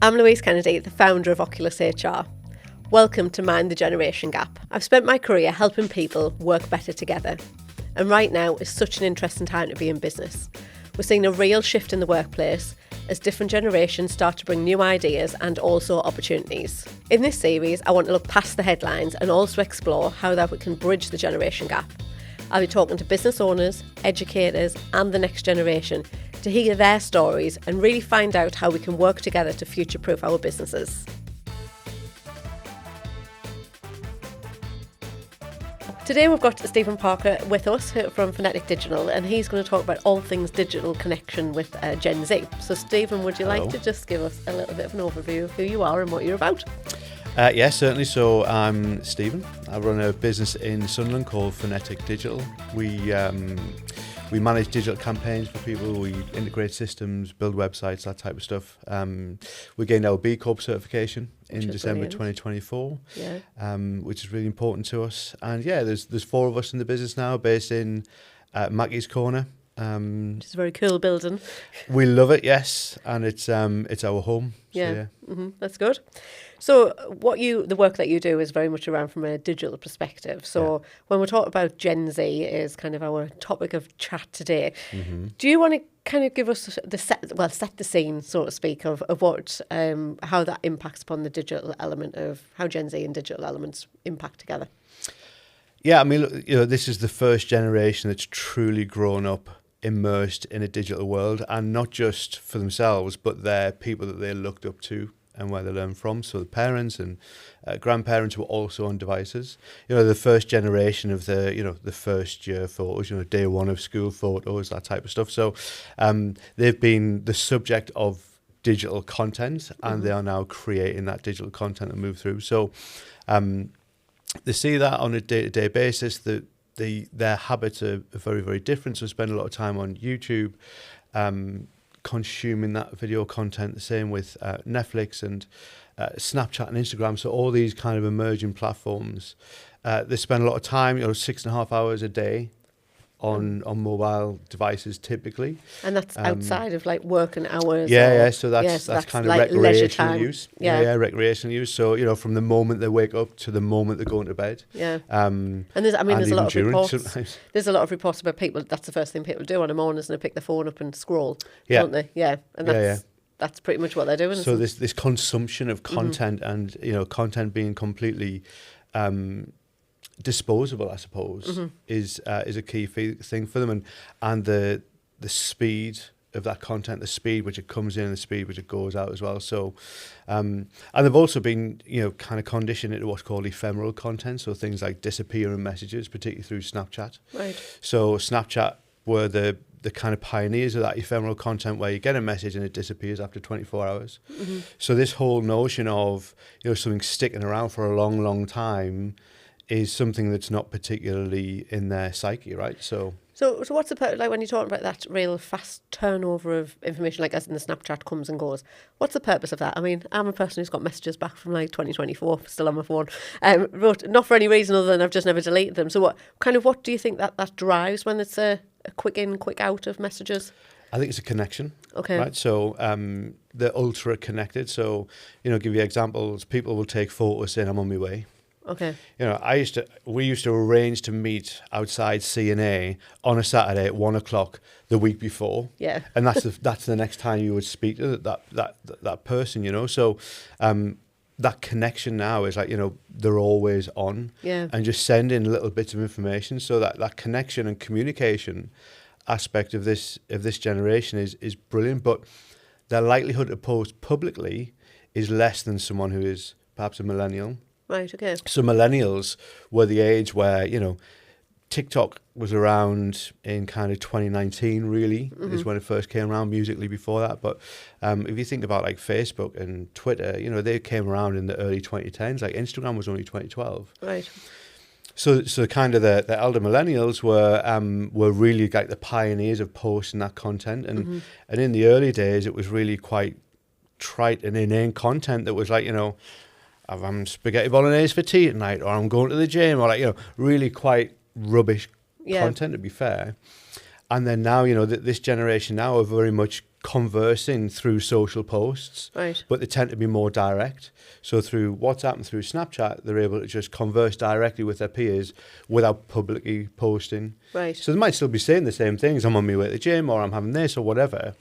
I'm Louise Kennedy, the founder of Oculus HR. Welcome to Mind the Generation Gap. I've spent my career helping people work better together. And right now is such an interesting time to be in business. We're seeing a real shift in the workplace as different generations start to bring new ideas and also opportunities. In this series, I want to look past the headlines and also explore how that we can bridge the generation gap. I'll be talking to business owners, educators and the next generation to hear their stories and really find out how we can work together to future-proof our businesses. Today we've got Stephen Parker with us from Phonetic Digital, and he's going to talk about all things digital connection with Gen Z. So Stephen, would you like to just give us a little bit of an overview of who you are and what you're about? Yes, certainly. So I'm Stephen. I run a business in Sunderland called Phonetic Digital. We manage digital campaigns for people. We integrate systems, build websites, that type of stuff. We gained our B Corp certification in December 2024, which is really important to us. And yeah, there's 4 of us in the business now, based in Mackie's Corner. Which is a very cool building. We love it, yes, and it's our home. Yeah, so, that's good. So the work that you do is very much around from a digital perspective. So when we talk about Gen Z is kind of our topic of chat today. Do you want to kind of give us set the scene, so to speak, of what how that impacts upon the digital element of how Gen Z and digital elements impact together? Yeah, I mean, look, this is the first generation that's truly grown up immersed in a digital world, and not just for themselves, but they're people that they looked up to and where they learn from. So the parents and grandparents were also on devices. The first generation of the first year photos, day one of school photos, that type of stuff. So they've been the subject of digital content, and they are now creating that digital content and move through. So they see that on a day-to-day basis. That their habits are very, very different. So spend a lot of time on YouTube, consuming that video content. The same with Netflix and Snapchat and Instagram. So all these kind of emerging platforms, they spend a lot of time, 6.5 hours a day on mobile devices typically. And that's outside of like working hours. So that's kind of like recreational use. Recreational use. So, from the moment they wake up to the moment they're going to bed. And there's a lot of reports. Sometimes. There's a lot of reports about people, that's the first thing people do on a morning, is they pick their phone up and scroll, don't they? And that's pretty much what they're doing. So this consumption of content and, content being completely disposable, I suppose, is a key thing for them, and the speed of that content, the speed which it comes in and the speed which it goes out as well. So and they've also been kind of conditioned into what's called ephemeral content, so things like disappearing messages, particularly through Snapchat. So Snapchat were the kind of pioneers of that ephemeral content, where you get a message and it disappears after 24 hours. So this whole notion of something sticking around for a long, long time is something that's not particularly in their psyche, right? So what's the like when you're talking about that real fast turnover of information, like as in the Snapchat comes and goes? What's the purpose of that? I mean, I'm a person who's got messages back from like 2024 still on my phone, but not for any reason other than I've just never deleted them. So what do you think that drives when it's a quick in, quick out of messages? I think it's a connection. Okay. Right. So they're ultra connected. So give you examples. People will take photos saying I'm on my way. Okay. We used to arrange to meet outside C&A on a Saturday at 1:00 the week before. Yeah. And that's the next time you would speak to that person, So that connection now is like, they're always on. Yeah. And just sending little bits of information. So that connection and communication aspect of this generation is brilliant, but their likelihood to post publicly is less than someone who is perhaps a millennial. Right, okay. So millennials were the age where, TikTok was around in kind of 2019, really, is when it first came around, Musical.ly before that. But if you think about like Facebook and Twitter, they came around in the early 2010s. Like Instagram was only 2012. Right. So kind of the elder millennials were really like the pioneers of posting that content. And in the early days, it was really quite trite and inane content that was like, I'm spaghetti bolognese for tea tonight, or I'm going to the gym, or like, really quite rubbish content, to be fair. And then now, this generation now are very much conversing through social posts, Right. but they tend to be more direct. So through WhatsApp and through Snapchat, they're able to just converse directly with their peers without publicly posting. Right. So they might still be saying the same things. I'm on my way to the gym, or I'm having this, or whatever.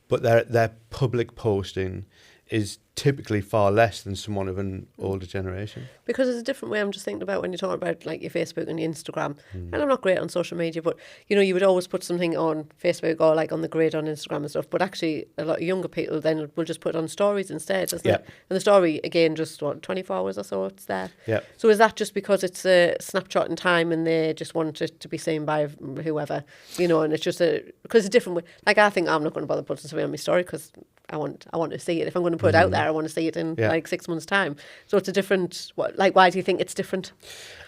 But their public posting is typically far less than someone of an older generation. Because it's a different way. I'm just thinking about when you're talking about like your Facebook and your Instagram. And I'm not great on social media, but you know, you would always put something on Facebook or like on the grid on Instagram and stuff. But actually, a lot of younger people then will just put it on stories instead, isn't it? And the story, again, just 24 hours or so, it's there. Yeah. So is that just because it's a snapshot in time and they just want it to be seen by whoever, you know, and it's just because it's a different way. Like, I think I'm not going to bother putting something on my story because I want to see it. If I'm going to put it out there, I want to see it in like 6 months' time. So it's a different. Why do you think it's different?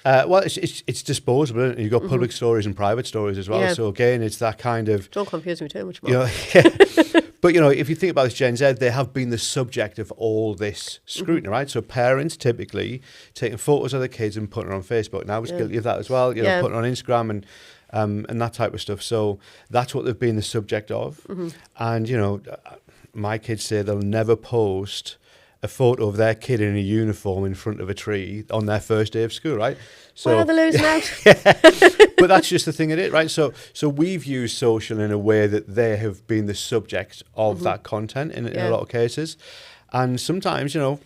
Well, it's disposable. Isn't it? You've got public stories and private stories as well. Yeah. So again, it's that kind of. Don't confuse me too much more. You know, but you know, if you think about this Gen Z, they have been the subject of all this scrutiny, right? So parents typically taking photos of their kids and putting it on Facebook. And I was guilty of that as well. You know, putting it on Instagram and that type of stuff. So that's what they've been the subject of. And you know, my kids say they'll never post a photo of their kid in a uniform in front of a tree on their first day of school, right? So well, they're losing out. But that's just the thing in it, right? So we've used social in a way that they have been the subject of that content in a lot of cases. And sometimes, you know,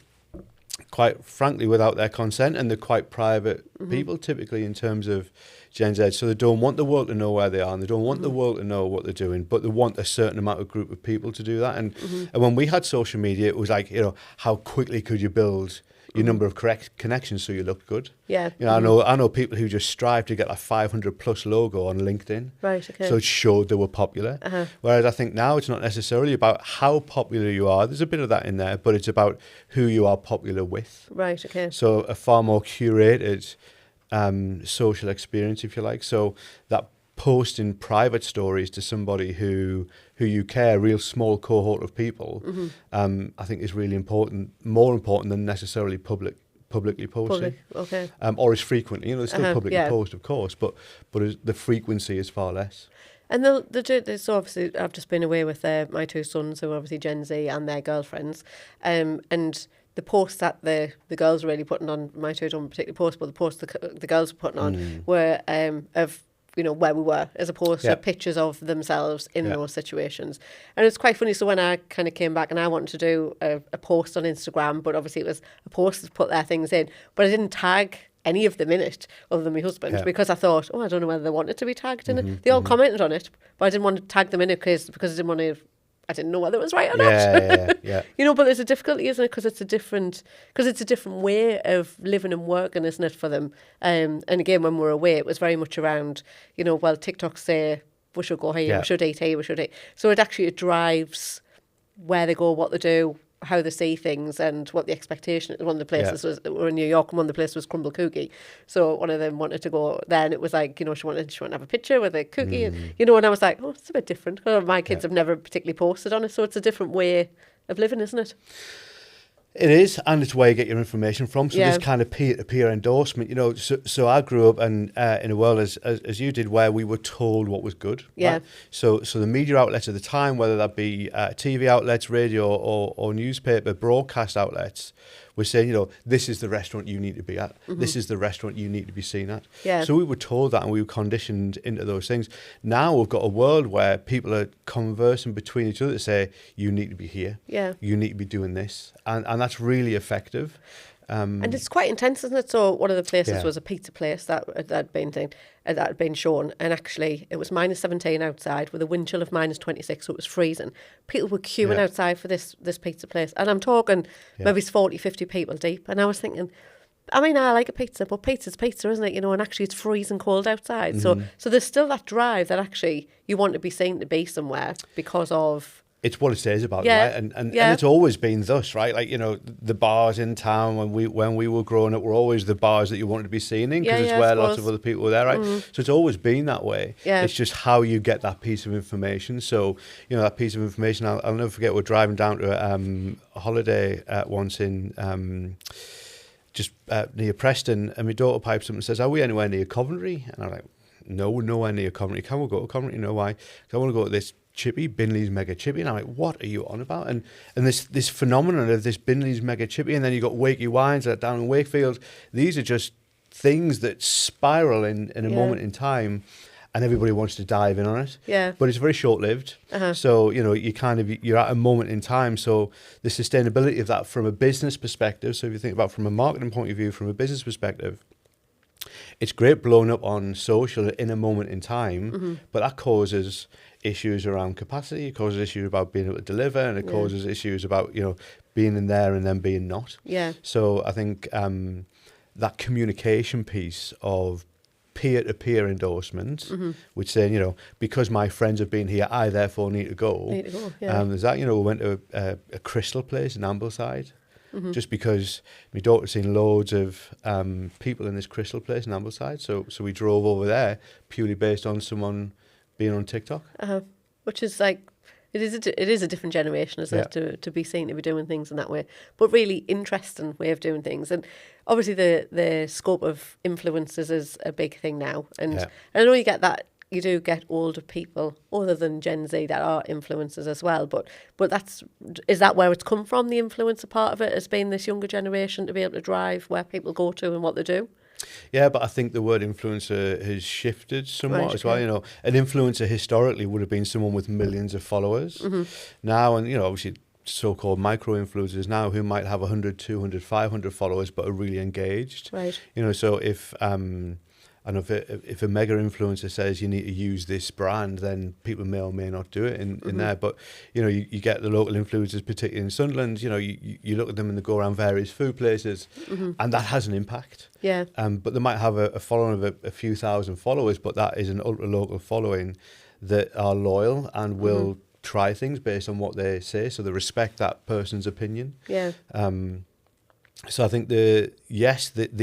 quite frankly, without their consent, and they're quite private people typically in terms of Gen Z. So they don't want the world to know where they are, and they don't want the world to know what they're doing, but they want a certain amount of group of people to do that. And when we had social media, it was like, you know, how quickly could you build your number of correct connections so you look good? Yeah. You know, I know people who just strive to get a 500 plus logo on LinkedIn. Right, okay. So it showed they were popular. Whereas I think now it's not necessarily about how popular you are. There's a bit of that in there, but it's about who you are popular with. Right, okay. So a far more curated social experience, if you like. So that posting private stories to somebody who you care, a real small cohort of people, I think is really important, more important than necessarily publicly posting. Okay. Or as frequently, you know, they still publicly post, of course, but the frequency is far less. And so obviously I've just been away with my two sons who are obviously Gen Z and their girlfriends, and the posts that the girls were really putting on, my two don't particularly post, but the posts the girls were putting on were of, you know, where we were, as opposed to pictures of themselves in those situations. And it's quite funny. So when I kind of came back and I wanted to do a post on Instagram, but obviously it was a post to put their things in, but I didn't tag any of them in it other than my husband because I thought, I don't know whether they wanted to be tagged in it. They all commented on it, but I didn't want to tag them in it because I didn't know whether it was right or not. Yeah. You know, but there's a difficulty, isn't it? Because it's a different way of living and working, isn't it, for them? And again, when we're away, it was very much around, you know, well, TikTok say we should go here, we should eat here, we should eat. So it drives where they go, what they do, how they see things, and what the expectation is. One of the places was, we were in New York, and one of the places was Crumble Cookie. So one of them wanted to go there, and it was like, you know, she wanted to have a picture with a cookie, and, you know, and I was like, it's a bit different. My kids have never particularly posted on it, so it's a different way of living, isn't it? It is, and it's where you get your information from. So this kind of peer-to-peer endorsement, you know. So I grew up in a world as you did, where we were told what was good. Yeah. Right? So the media outlets at the time, whether that be TV outlets, radio, or newspaper broadcast outlets, were saying, you know, this is the restaurant you need to be at. This is the restaurant you need to be seen at. Yeah. So we were told that, and we were conditioned into those things. Now we've got a world where people are conversing between each other to say, you need to be here. Yeah. You need to be doing this. And that's really effective. And it's quite intense, isn't it? So one of the places was a pizza place that had been shown, and actually it was -17 outside with a wind chill of -26, so it was freezing. People were queuing outside for this pizza place, and I'm talking maybe it's 40, 50 people deep. And I was thinking, I mean, I like a pizza, but pizza's pizza, isn't it? You know, and actually it's freezing cold outside. So there's still that drive that actually you want to be seen to be somewhere because of... It's what it says about it, right? And it's always been thus, right? Like, you know, the bars in town when we were growing up were always the bars that you wanted to be seen in, because it's where lots of other people were there, right? So it's always been that way. Yeah. It's just how you get that piece of information. So, you know, that piece of information, I'll never forget, we're driving down to a holiday once in just near Preston, and my daughter pipes up and says, are we anywhere near Coventry? And I'm like, no, we're nowhere near Coventry. Can we go to Coventry? No, why? Because I want to go to this chippy, Binley's Mega Chippy, and I'm like, what are you on about? And this phenomenon of this Binley's Mega Chippy, and then you got Wakey Wines down in Wakefield. These are just things that spiral in a moment in time, and everybody wants to dive in on it. Yeah. But it's very short-lived. So, you're at a moment in time. So the sustainability of that from a business perspective, so if you think about from a marketing point of view, from a business perspective, it's great blowing up on social in a moment in time, but that causes issues around capacity, it causes issues about being able to deliver, and it causes issues about, being in there and then being not. Yeah. So I think that communication piece of peer-to-peer endorsement, which saying, because my friends have been here, I therefore need to go. There's that, we went to a crystal place in Ambleside, just because my daughter's seen loads of people in this crystal place in Ambleside. So we drove over there purely based on someone being on TikTok. Which is like, it is a different generation, isn't it, to be seen to be doing things in that way. But really interesting way of doing things. And obviously the scope of influencers is a big thing now. And I know you do get older people other than Gen Z that are influencers as well. But is that where it's come from, the influencer part of it, has been this younger generation to be able to drive where people go to and what they do? Yeah, but I think the word influencer has shifted somewhat as well. An influencer historically would have been someone with millions of followers. Now, and obviously so-called micro-influencers now who might have 100, 200, 500 followers but are really engaged. Right. So if if a mega influencer says you need to use this brand, then people may or may not do it in there. But you get the local influencers, particularly in Sunderland. You look at them and they go around various food places, and that has an impact. Yeah. But they might have a following of a few thousand followers, but that is an ultra local following that are loyal and will try things based on what they say. So they respect that person's opinion. Yeah. So I think the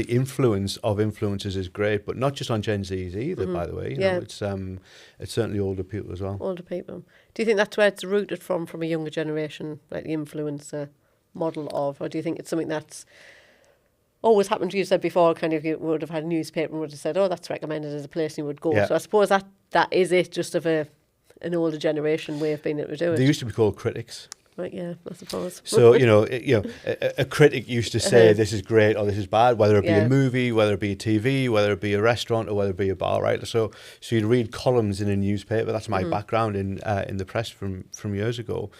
influence of influencers is great, but not just on Gen Zs either, by the way. It's certainly older people as well. Older people. Do you think that's where it's rooted from a younger generation, like the influencer model of, or do you think it's something that's always happened to you? Said before, kind of you would have had a newspaper and would have said, oh, that's recommended as a place you would go. Yeah. So I suppose that is it, just of an older generation way of being able to do it. They used to be called critics. Right, yeah, I suppose. So, a critic used to say this is great or this is bad, whether it be a movie, whether it be a TV, whether it be a restaurant, or whether it be a bar, right? So you'd read columns in a newspaper. That's my background in the press from years ago.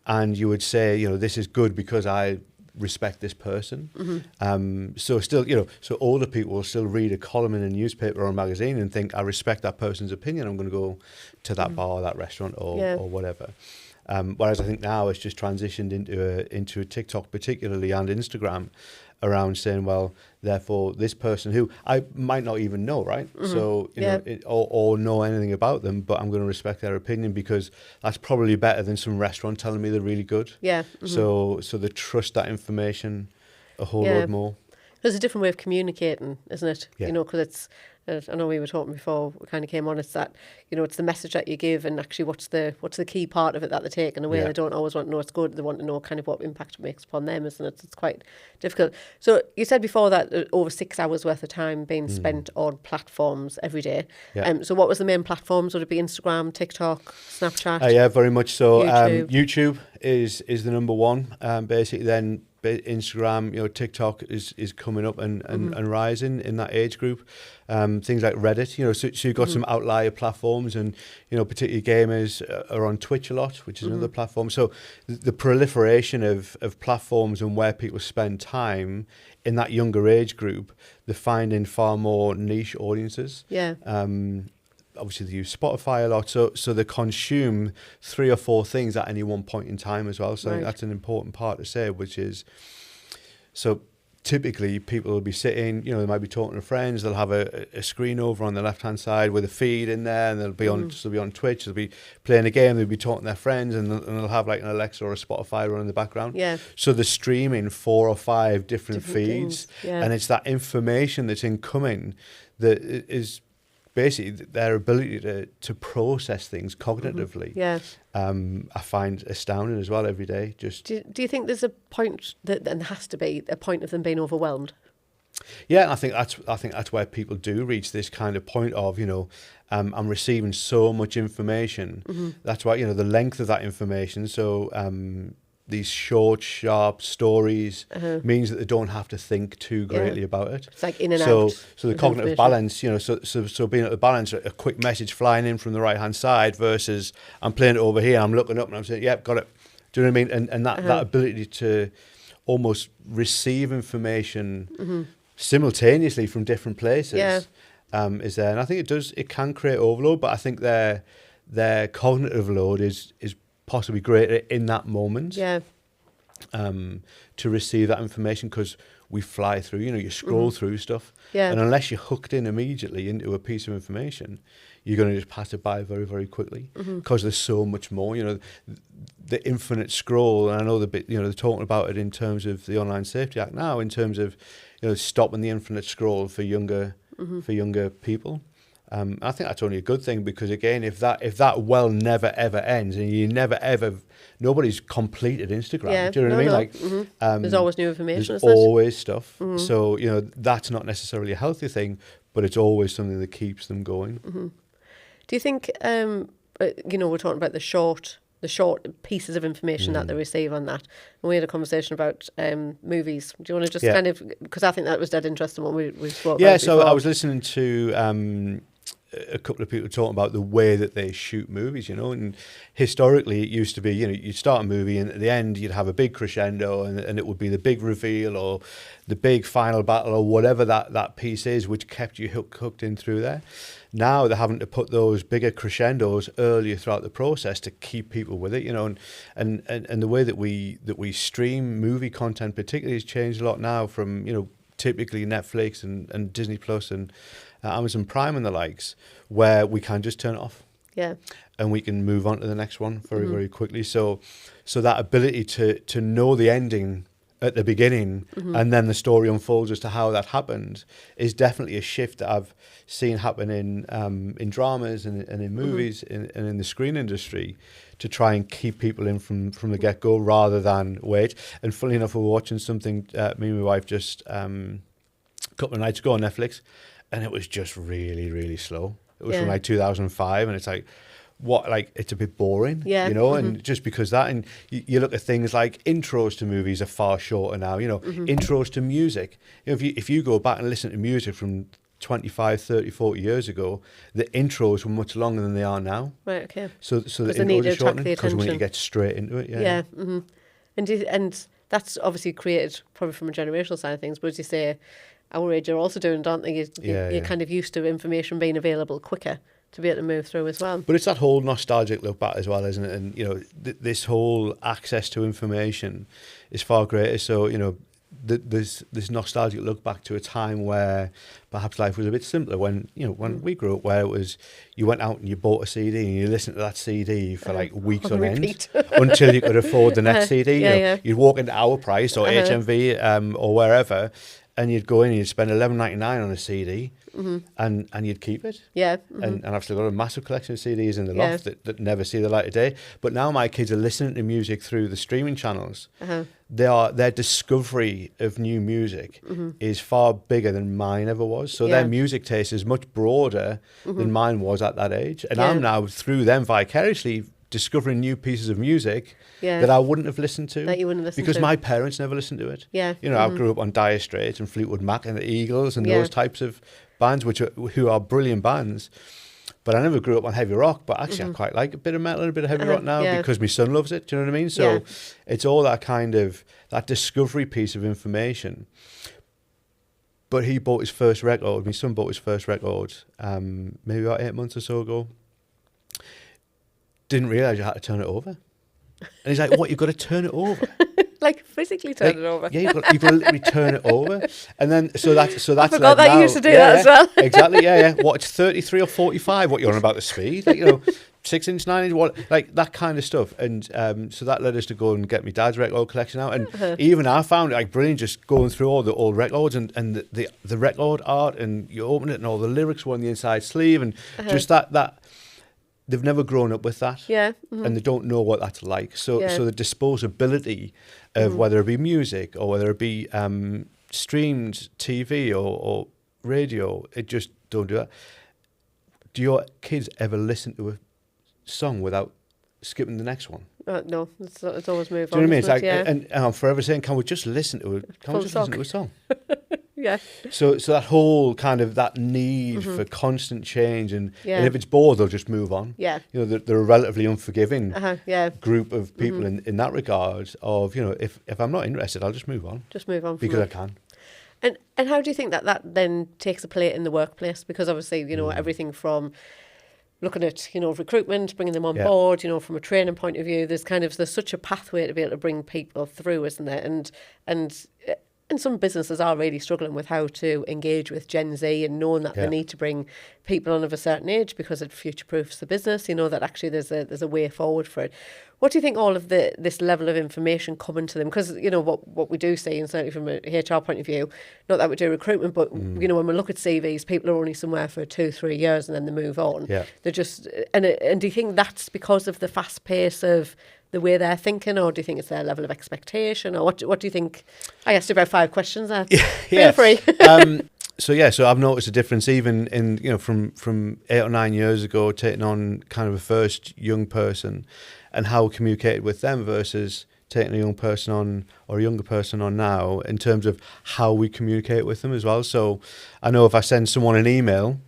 And you would say, this is good because I respect this person. So still, so older people will still read a column in a newspaper or a magazine and think, I respect that person's opinion. I'm going to go to that bar or that restaurant or whatever. Whereas I think now it's just transitioned into a TikTok particularly and Instagram around saying, well, therefore this person who I might not even know, right? So, or know anything about them, but I'm going to respect their opinion because that's probably better than some restaurant telling me they're really good. Yeah. So they trust that information a whole lot more. There's a different way of communicating, isn't it? Yeah. Because it's, I know we were talking before we kind of came on, it's that, it's the message that you give and actually what's the key part of it that they take in a way. They don't always want to know it's good. They want to know kind of what impact it makes upon them, isn't it? It's quite difficult. So you said before that over 6 hours worth of time being spent on platforms every day. Yeah. So what was the main platforms? Would it be Instagram, TikTok, Snapchat? Yeah, very much so. YouTube is the number one. Basically then Instagram, TikTok is coming up and rising in that age group. Things like Reddit, so you've got some outlier platforms, and particularly gamers are on Twitch a lot, which is another platform. So the proliferation of platforms and where people spend time in that younger age group, they're finding far more niche audiences. Yeah. Obviously they use Spotify a lot, so they consume 3 or 4 things at any one point in time as well. So I think that's an important part to say, which is, so typically people will be sitting, they might be talking to friends, they'll have a screen over on the left-hand side with a feed in there, and they'll be on Twitch, they'll be playing a game, they'll be talking to their friends, and they'll have like an Alexa or a Spotify running in the background. Yeah. So they're streaming 4 or 5 different feeds, and it's that information that's incoming that is basically there ability to process things cognitively. Yeah. I find astounding as well every day. Just do you think there's a point that, and there has to be a point of them being overwhelmed? Yeah, I think that's where people do reach this kind of point of, I'm receiving so much information. That's why, the length of that information. So these short, sharp stories means that they don't have to think too greatly about it. It's like in and out. So the cognitive balance, so being able to balance a quick message flying in from the right hand side versus I'm playing it over here, I'm looking up and I'm saying, yep, got it. Do you know what I mean? And that ability to almost receive information simultaneously from different places is there. And I think it can create overload, but I think their cognitive load is possibly greater in that moment to receive that information, because we fly through, you scroll through stuff. And unless you're hooked in immediately into a piece of information, you're going to just pass it by very, very quickly, because there's so much more, the infinite scroll. And I know they're talking about it in terms of the Online Safety Act now, in terms of, stopping the infinite scroll for younger people. I think that's only a good thing, because again, if that well never ever ends, and you never ever, nobody's completed Instagram. Do you know what I mean? There's always new information. There's always stuff. So that's not necessarily a healthy thing, but it's always something that keeps them going. Do you think we're talking about the short pieces of information that they receive on that? And we had a conversation about movies. Do you want to just kind of, because I think that was dead interesting what we spoke about. Yeah, so I was listening to a couple of people talking about the way that they shoot movies, and historically it used to be, you'd start a movie and at the end you'd have a big crescendo and it would be the big reveal or the big final battle or whatever that piece is, which kept you hooked in through there. Now they're having to put those bigger crescendos earlier throughout the process to keep people with it, and the way that we stream movie content particularly has changed a lot now from, typically Netflix and Disney Plus and Amazon Prime and the likes, where we can just turn it off. Yeah. And we can move on to the next one very, very quickly. So that ability to know the ending at the beginning and then the story unfolds as to how that happened is definitely a shift that I've seen happen in dramas and in movies and in the screen industry, to try and keep people in from the get-go rather than wait. And funnily enough, we were watching something, me and my wife, just a couple of nights ago on Netflix, and it was just really, really slow. It was from like 2005, and it's like, it's a bit boring, and just because that, and you look at things like intros to movies are far shorter now, intros to music. If you go back and listen to music from 25, 30, 40 years ago, the intros were much longer than they are now. Right, okay. So the intros are shortening because we need to get straight into it. Yeah. And that's obviously created probably from a generational side of things, but as you say, our age are also doing, don't they? You're kind of used to information being available quicker to be able to move through as well. But it's that whole nostalgic look back as well, isn't it? And, this whole access to information is far greater. So, there's this nostalgic look back to a time where perhaps life was a bit simpler when we grew up, where it was, you went out and you bought a CD and you listened to that CD for like weeks on end until you could afford the next CD. You'd walk into Our Price or HMV or wherever, and you'd go in and you'd spend $11.99 on a CD, and you'd keep it. Yeah. And I've still got a massive collection of CDs in the loft that never see the light of day. But now my kids are listening to music through the streaming channels. Their discovery of new music is far bigger than mine ever was. So their music taste is much broader than mine was at that age. And I'm now, through them vicariously, discovering new pieces of music that I wouldn't have listened to. That you wouldn't listen because to. my parents never listened to it. Yeah. I grew up on Dire Straits and Fleetwood Mac and the Eagles and those types of bands, who are brilliant bands. But I never grew up on heavy rock, but actually I quite like a bit of metal and a bit of heavy rock now because my son loves it. Do you know what I mean? So it's all that kind of, that discovery piece of information. But he bought his first record, my son bought his first record maybe about 8 months or so ago. Didn't realise you had to turn it over. And he's like, what, you've got to turn it over? Like physically turn it over? Yeah, you've got to literally turn it over. And then, so that's I forgot that you used to do that as well. Exactly, What, it's 33 or 45, what you're on about the speed? 6-inch, 9-inch, what, like that kind of stuff. And so that led us to go and get my dad's record collection out. And even I found it like brilliant, just going through all the old records and the record art, and you open it and all the lyrics were on the inside sleeve, and just that they've never grown up with that, and they don't know what that's like. So the disposability of whether it be music or whether it be streamed TV or radio, it just don't do that. Do your kids ever listen to a song without skipping the next one? No, it's always move on. Do you know what I mean? It's like, yeah. and I'm forever saying, can we just listen to it? Can we just listen to a song? Yeah. So that whole kind of that need for constant change, and if it's bored, they'll just move on. Yeah. You know, they're a relatively unforgiving group of people in that regard. Of, you know, if I'm not interested, I'll just move on. Just move on because I can. And how do you think that then takes a play in the workplace? Because obviously, you know, everything from looking at, you know, recruitment, bringing them on board, you know, from a training point of view, there's such a pathway to be able to bring people through, isn't there? And some businesses are really struggling with how to engage with Gen Z, and knowing that they need to bring people on of a certain age because it future-proofs the business, you know, that actually there's a way forward for it. What do you think all of this level of information coming to them? Because, you know, what we do see, and certainly from a HR point of view, not that we do recruitment, but, you know, when we look at CVs, people are only somewhere for 2-3 years and then they move on. Yeah. They're just, and do you think that's because of the fast pace of the way they're thinking, or do you think it's their level of expectation, or what do you think? I asked you about 5 questions there. Feel free. So I've noticed a difference even in, you know, from 8 or 9 years ago, taking on kind of a first young person and how we communicated with them versus taking a young person on or a younger person on now, in terms of how we communicate with them as well. So I know if I send someone an email,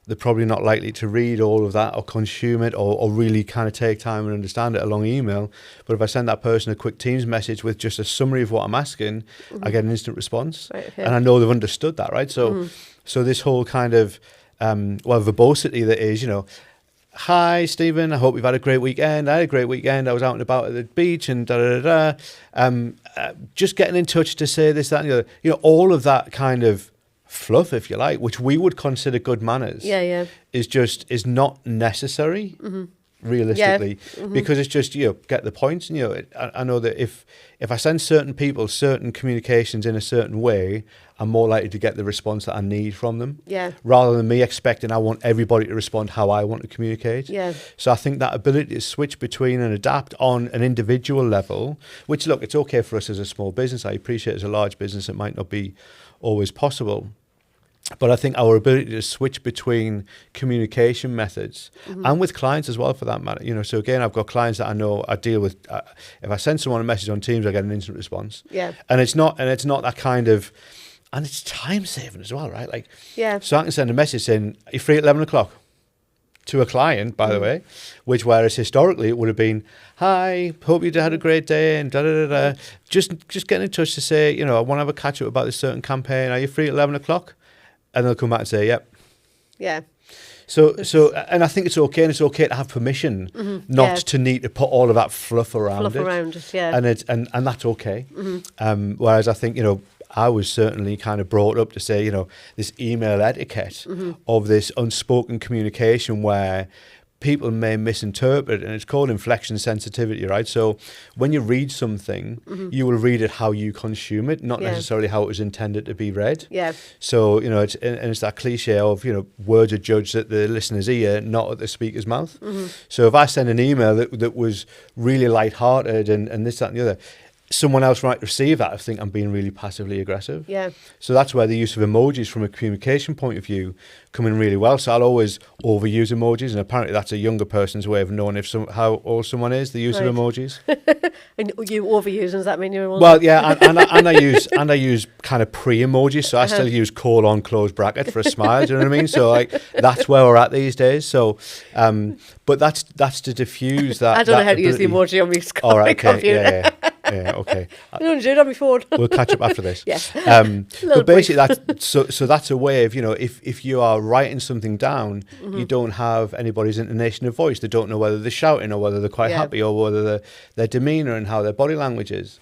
they're probably not likely to read all of that or consume it or really kind of take time and understand it along email. But if I send that person a quick Teams message with just a summary of what I'm asking, I get an instant response. Right, okay. And I know they've understood that, right? So this whole kind of, verbosity that is, you know, hi, Stephen, I hope you've had a great weekend. I had a great weekend. I was out and about at the beach and just getting in touch to say this, that, and the other. You know, all of that kind of fluff, if you like, which we would consider good manners, is not necessary, realistically, because it's just, you know, get the points. And, you know, I know that if I send certain people certain communications in a certain way, I'm more likely to get the response that I need from them, rather than me expecting I want everybody to respond how I want to communicate. So I think that ability to switch between and adapt on an individual level, which, look, it's okay for us as a small business. I appreciate as a large business it might not be always possible. But I think our ability to switch between communication methods and with clients as well, for that matter, you know, so again, I've got clients that I know I deal with. If I send someone a message on Teams, I get an instant response. And it's not that kind of, and it's time saving as well, right? Like, so I can send a message saying, "Are you free at 11 o'clock?" to a client, by the way, which whereas historically it would have been, "Hi, hope you had a great day," and da-da-da-da. Just getting in touch to say, you know, I want to have a catch up about this certain campaign. Are you free at 11 o'clock? And they'll come back and say, "Yep." Yeah. So, and I think it's okay, and it's okay to have permission not to need to put all of that fluff around it. And that's okay. Whereas I think, you know, I was certainly kind of brought up to say, you know, this email etiquette of this unspoken communication where people may misinterpret, and it's called inflection sensitivity, right? So when you read something, you will read it how you consume it, not necessarily how it was intended to be read. So, you know, it's that cliche of, you know, words are judged at the listener's ear, not at the speaker's mouth. So if I send an email that was really lighthearted and this, that, and the other, someone else might receive that and think I'm being really passively aggressive. So that's where the use of emojis from a communication point of view come in really well. So I'll always overuse emojis, and apparently that's a younger person's way of knowing how old someone is, the use of emojis. And you overuse, does that mean you're older? Well, yeah, and I use kind of pre-emojis, so I still use colon close bracket for a smile, do you know what I mean? So like that's where we're at these days. So but that's to diffuse that. I don't know how to use the emoji on my all right, okay, computer. Yeah, okay. I don't do it on my phone. We'll catch up after this. Yes. But basically, that's a way of, you know, if you are writing something down, you don't have anybody's intonation of voice. They don't know whether they're shouting or whether they're quite happy or whether their demeanour and how their body language is.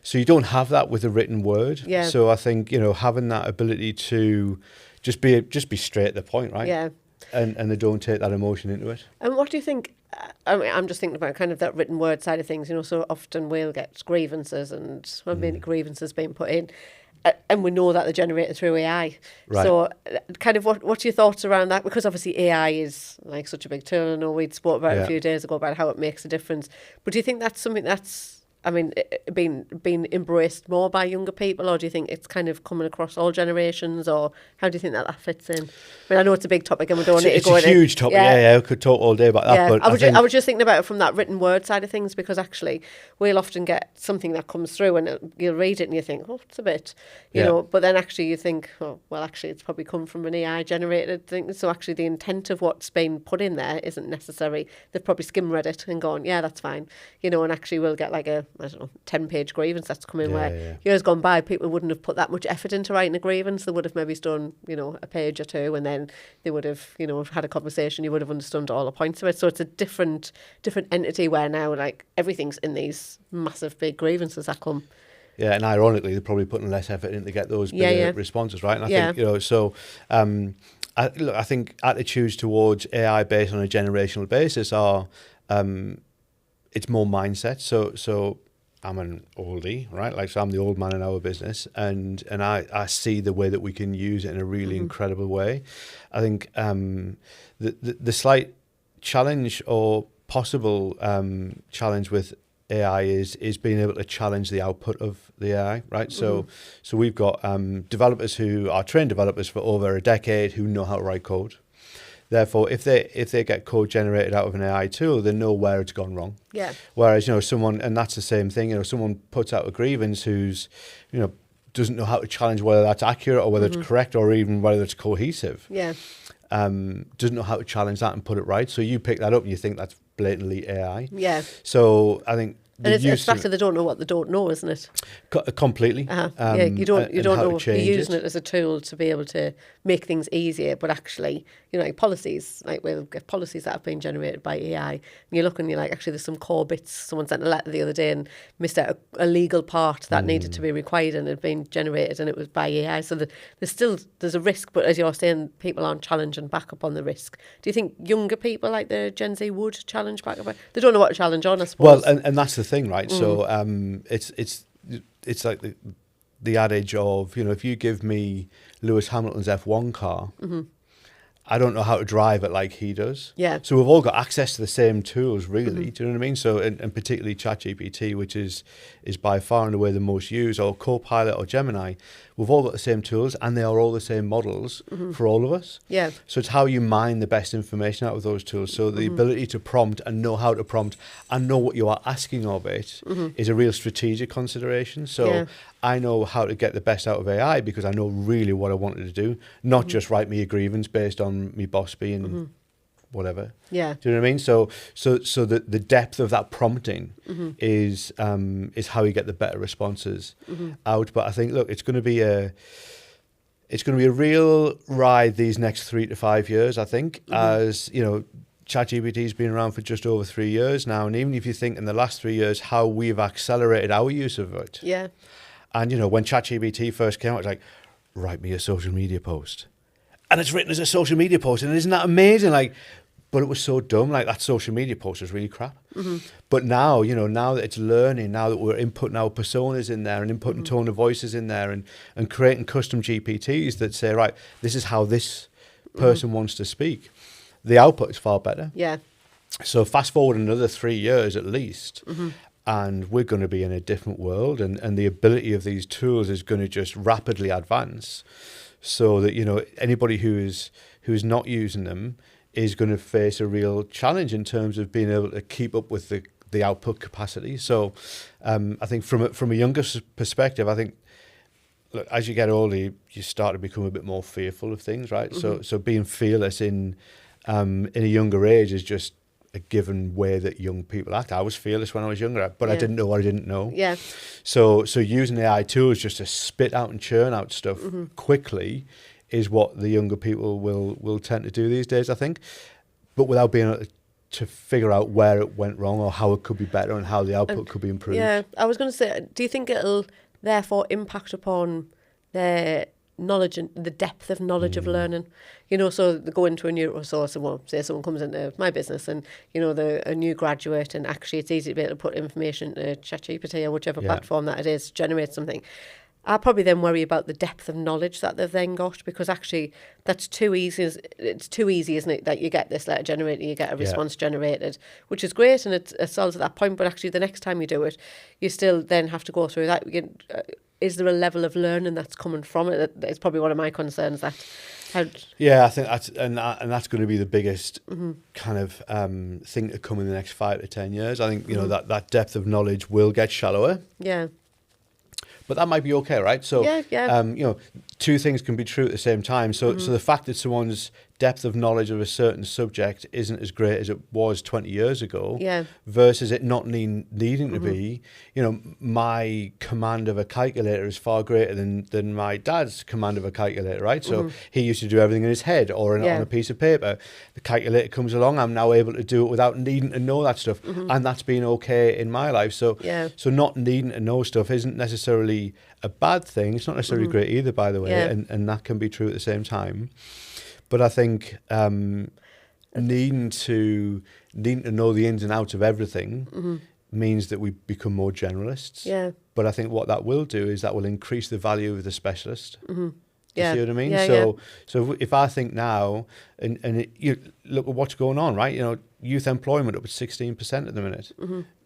So you don't have that with a written word. So I think, you know, having that ability to just be straight to the point, right? And they don't take that emotion into it. And what do you think? I mean, I'm just thinking about kind of that written word side of things. You know, so often we'll get grievances and mainly grievances being put in, and we know that they're generated through AI. Right. So, kind of what's your thoughts around that? Because obviously AI is like such a big tool. I know we'd spoke about it a few days ago about how it makes a difference. But do you think that's something that's I mean, being embraced more by younger people, or do you think it's kind of coming across all generations, or how do you think that fits in? I mean, I know it's a big topic and we don't need to go into it. It's a huge topic, yeah, I could talk all day about that. Yeah, But I was just thinking about it from that written word side of things, because actually we'll often get something that comes through and you'll read it and you think, oh, it's a bit, you know, but then actually you think, oh, well, actually it's probably come from an AI generated thing. So actually the intent of what's been put in there isn't necessary. They've probably skim read it and gone, yeah, that's fine. You know, and actually we'll get like a, I don't know, 10-page grievance that's come in where years gone by, people wouldn't have put that much effort into writing a grievance. They would have maybe done, you know, a page or two, and then they would have, you know, had a conversation. You would have understood all the points of it. So it's a different entity where now, like, everything's in these massive big grievances that come. Yeah, and ironically, they're probably putting less effort in to get those bigger responses, right? And I think, you know, so I think attitudes towards AI based on a generational basis are, it's more mindset. So I'm an oldie, right? Like, so I'm the old man in our business, and I see the way that we can use it in a really incredible way. I think the slight challenge or possible challenge with AI is being able to challenge the output of the AI, right? So we've got developers who are trained developers for over a decade who know how to write code. Therefore, if they get code generated out of an AI tool, they know where it's gone wrong. Yeah. Whereas, you know, someone, and that's the same thing, you know, someone puts out a grievance who's, you know, doesn't know how to challenge whether that's accurate or whether it's correct or even whether it's cohesive. Yeah. Doesn't know how to challenge that and put it right. So you pick that up and you think that's blatantly AI. Yeah. So I think, and it's back to they don't know what they don't know, isn't it? Completely. Yeah, you don't know. You're using it as a tool to be able to make things easier, but actually, you know, like policies, like we'll get policies that have been generated by AI, and you look and you're like, actually, there's some core bits. Someone sent a letter the other day and missed out a legal part that needed to be required, and it had been generated, and it was by AI. So there's a risk, but as you're saying, people aren't challenging back up on the risk. Do you think younger people like the Gen Z would challenge back up? They don't know what to challenge on, I suppose. Well, and that's the thing, right? So it's like the adage of, you know, if you give me Lewis Hamilton's F1 car, I don't know how to drive it like he does. Yeah. So we've all got access to the same tools, really. Do you know what I mean? So, and particularly ChatGPT, which is by far and away the most used, or Copilot or Gemini, we've all got the same tools, and they are all the same models for all of us. Yeah. So it's how you mine the best information out of those tools. So the ability to prompt and know how to prompt and know what you are asking of it is a real strategic consideration. So I know how to get the best out of AI because I know really what I wanted to do, not just write me a grievance based on me boss being whatever. Yeah. Do you know what I mean? So the depth of that prompting is how you get the better responses out. But I think, look, it's going to be a real ride these next 3 to 5 years, I think, as, you know, ChatGPT's been around for just over 3 years now. And even if you think in the last 3 years how we've accelerated our use of it. Yeah. And, you know, when ChatGPT first came out, it was like, write me a social media post. And it's written as a social media post. And isn't that amazing? Like, but it was so dumb. Like, that social media post was really crap. But now, you know, now that it's learning, now that we're inputting our personas in there and inputting tone of voices in there and creating custom GPTs that say, right, this is how this person wants to speak, the output is far better. Yeah. So fast forward another 3 years at least, and we're going to be in a different world, and the ability of these tools is going to just rapidly advance, so that, you know, anybody who's not using them is going to face a real challenge in terms of being able to keep up with the output capacity. So I think from a younger perspective, I think, look, as you get older, you start to become a bit more fearful of things, right? So being fearless in a younger age is just a given way that young people act. I was fearless when I was younger, but I didn't know what I didn't know. Yeah. So using AI tools just to spit out and churn out stuff quickly is what the younger people will tend to do these days, I think, but without being able to figure out where it went wrong or how it could be better and how the output could be improved. Yeah, I was going to say, do you think it'll therefore impact upon their knowledge and the depth of knowledge of learning? You know, so they go into a new, so say someone comes into my business and, you know, they're a new graduate, and actually it's easy to be able to put information into ChatGPT or whichever platform that it is to generate something. I probably then worry about the depth of knowledge that they've then got, because actually that's too easy. It's too easy, isn't it, that you get this letter generated, you get a response generated, which is great and it solves at that point. But actually the next time you do it, you still then have to go through that. Is there a level of learning that's coming from it? It's probably one of my concerns. That I think that's and that's going to be the biggest kind of thing to come in the next 5 to 10 years. I think that depth of knowledge will get shallower. Yeah. But that might be okay, right? So, two things can be true at the same time. So the fact that someone's depth of knowledge of a certain subject isn't as great as it was 20 years ago, versus it not needing to be, my command of a calculator is far greater than my dad's command of a calculator, right? So he used to do everything in his head or on a piece of paper. The calculator comes along, I'm now able to do it without needing to know that stuff. And that's been okay in my life. So, so not needing to know stuff isn't necessarily a bad thing. It's not necessarily great either, by the way, and that can be true at the same time. But I think needing to know the ins and outs of everything means that we become more generalists. Yeah. But I think what that will do is that will increase the value of the specialist. You see what I mean? So if I think now, and you look at what's going on, right? Youth employment up at 16% at the minute.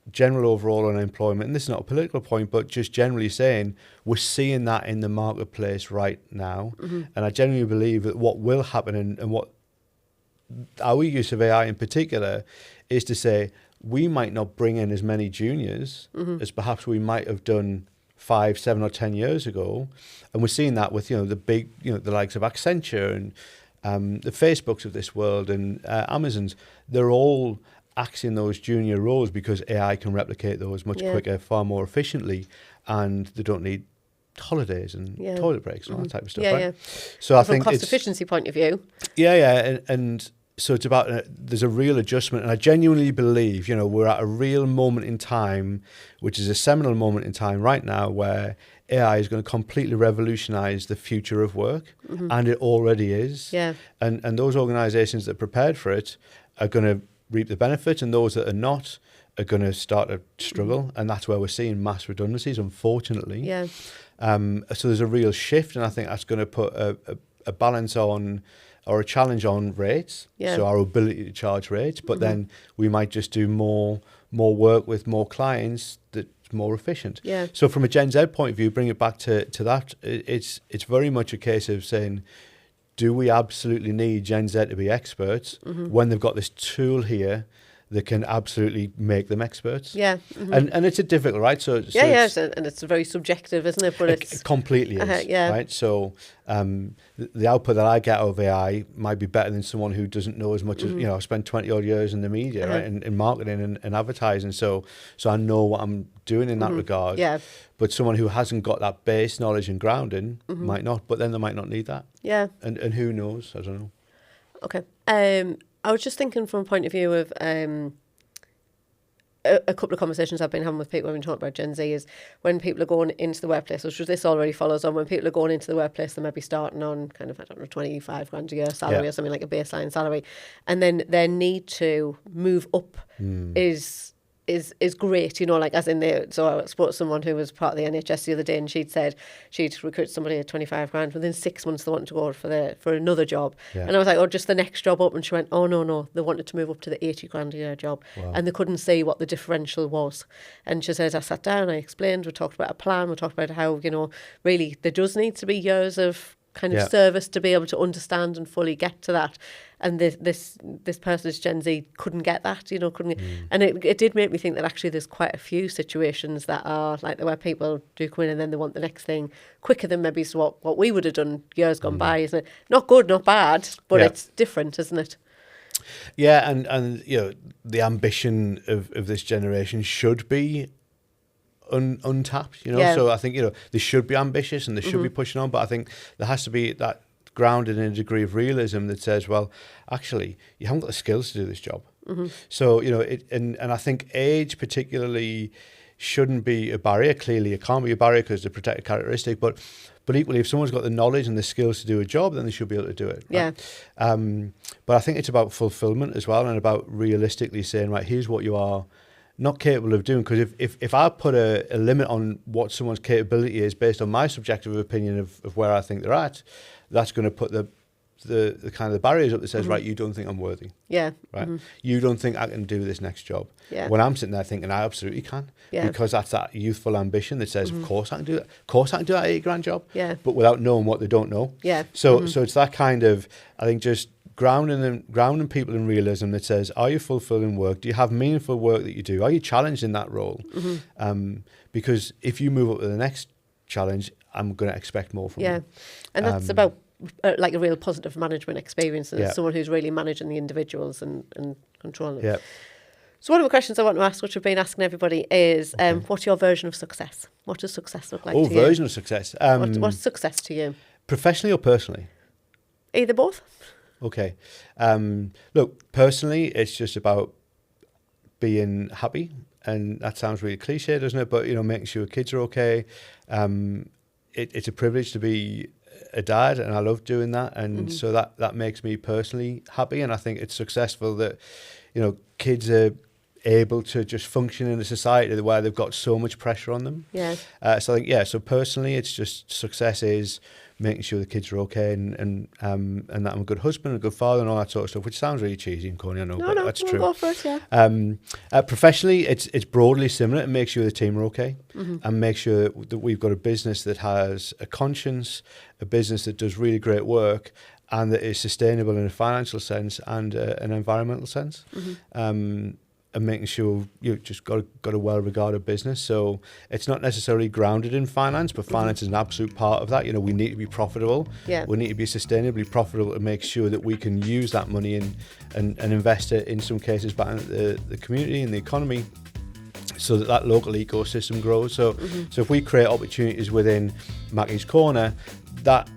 General overall unemployment, and this is not a political point, but just generally saying we're seeing that in the marketplace right now. And I genuinely believe that what will happen and what our use of AI in particular is to say we might not bring in as many juniors as perhaps we might have done 5, 7 or 10 years ago. And we're seeing that with, the big, the likes of Accenture and the Facebooks of this world and Amazons. They're all axing those junior roles because AI can replicate those much quicker, far more efficiently, and they don't need holidays and toilet breaks and all that type of stuff, right? So I think from a cost efficiency point of view. And so it's about, there's a real adjustment, and I genuinely believe, we're at a real moment in time, which is a seminal moment in time right now, where AI is going to completely revolutionize the future of work, and it already is. And those organizations that are prepared for it are going to reap the benefits, and those that are not are going to start to struggle, and that's where we're seeing mass redundancies, unfortunately. So there's a real shift, and I think that's going to put a balance on, or a challenge on rates, so our ability to charge rates, but then we might just do more work with more clients that's more efficient. So from a Gen Z point of view, bring it back to that, it's very much a case of saying, do we absolutely need Gen Z to be experts when they've got this tool here that can absolutely make them experts? And it's a difficult, right? So and it's very subjective, isn't it? But it completely is, right? So the output that I get out of AI might be better than someone who doesn't know as much as, I've spent 20 odd years in the media, right? In marketing and advertising. So I know what I'm doing in that regard. But someone who hasn't got that base knowledge and grounding might not, but then they might not need that. And who knows? I don't know. Okay. I was just thinking from a point of view of a couple of conversations I've been having with people when we talk about Gen Z is when people are going into the workplace, which this already follows on, when people are going into the workplace, they might be starting on kind of, 25 grand a year salary or something like a baseline salary. And then their need to move up is great, as in there. So I spoke to someone who was part of the NHS the other day, and she'd said she'd recruit somebody at 25 grand. Within 6 months, they wanted to go for another job. And I was like, just the next job up. And she went, oh, no. They wanted to move up to the 80 grand a year job. And they couldn't see what the differential was. And she says, I sat down, I explained, we talked about a plan, we talked about how, really there does need to be years of kind of service to be able to understand and fully get to that. And this person, this Gen Z, couldn't get that, and it did make me think that actually there's quite a few situations that are like where people do come in and then they want the next thing quicker than maybe what we would have done years gone by, isn't it? Not good, not bad, but it's different, isn't it? Yeah, and the ambition of this generation should be untapped, so I think they should be ambitious and they should be pushing on, but I think there has to be that grounded in a degree of realism that says, well, actually you haven't got the skills to do this job. So and I think age particularly shouldn't be a barrier. Clearly it can't be a barrier because it's a protected characteristic, but equally if someone's got the knowledge and the skills to do a job, then they should be able to do it, right? But I think it's about fulfillment as well, and about realistically saying, right, here's what you are not capable of doing. Because if I put a limit on what someone's capability is based on my subjective opinion of where I think they're at, that's going to put the kind of the barriers up that says, right, you don't think I'm worthy. Yeah. Right. You don't think I can do this next job. Yeah. When I'm sitting there thinking I absolutely can. Yeah. Because that's that youthful ambition that says, of course I can do it. Of course I can do that $80,000 job. Yeah. But without knowing what they don't know. Yeah. So it's that kind of, I think, just grounding people in realism that says, are you fulfilling work? Do you have meaningful work that you do? Are you challenged in that role? Because if you move up to the next challenge, I'm going to expect more from you. Yeah. And that's about like a real positive management experience, and someone who's really managing the individuals and controlling them. Yeah. So one of the questions I want to ask, which we've been asking everybody, is what's your version of success? What does success look like to you? Version of success. What's success to you? Professionally or personally? Either both. Okay. Look, personally, it's just about being happy. And that sounds really cliche, doesn't it? But, making sure kids are okay. It's a privilege to be a dad, and I love doing that. And so that makes me personally happy. And I think it's successful that, kids are able to just function in a society where they've got so much pressure on them. Yeah. So I think, so personally, it's just success is making sure the kids are okay and that I'm a good husband, a good father, and all that sort of stuff, which sounds really cheesy and corny, I know, but that's true. Go for it, yeah. Professionally, it's broadly similar, to make sure the team are okay and make sure that we've got a business that has a conscience, a business that does really great work, and that is sustainable in a financial sense and an environmental sense. And making sure you've just got a well-regarded business. So it's not necessarily grounded in finance, but finance is an absolute part of that. We need to be profitable. Yeah. We need to be sustainably profitable to make sure that we can use that money and invest it, in some cases, back into the community and the economy, so that local ecosystem grows. So if we create opportunities within Mackie's Corner, that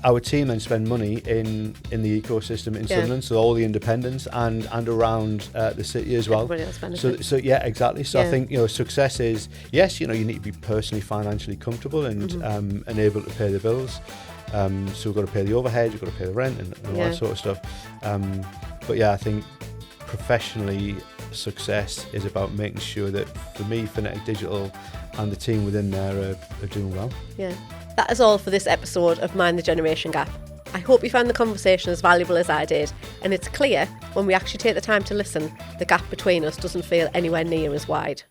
our team then spend money in the ecosystem in Sunderland, so all the independents and around the city as well. Everybody else benefits. So yeah, exactly. So I think success is, yes, you need to be personally financially comfortable and able to pay the bills. So we've got to pay the overhead, you've got to pay the rent and all that sort of stuff. But yeah, I think professionally, success is about making sure that, for me, Phonetic Digital and the team within there are doing well. Yeah. That is all for this episode of Mind the Generation Gap. I hope you found the conversation as valuable as I did, and it's clear when we actually take the time to listen, the gap between us doesn't feel anywhere near as wide.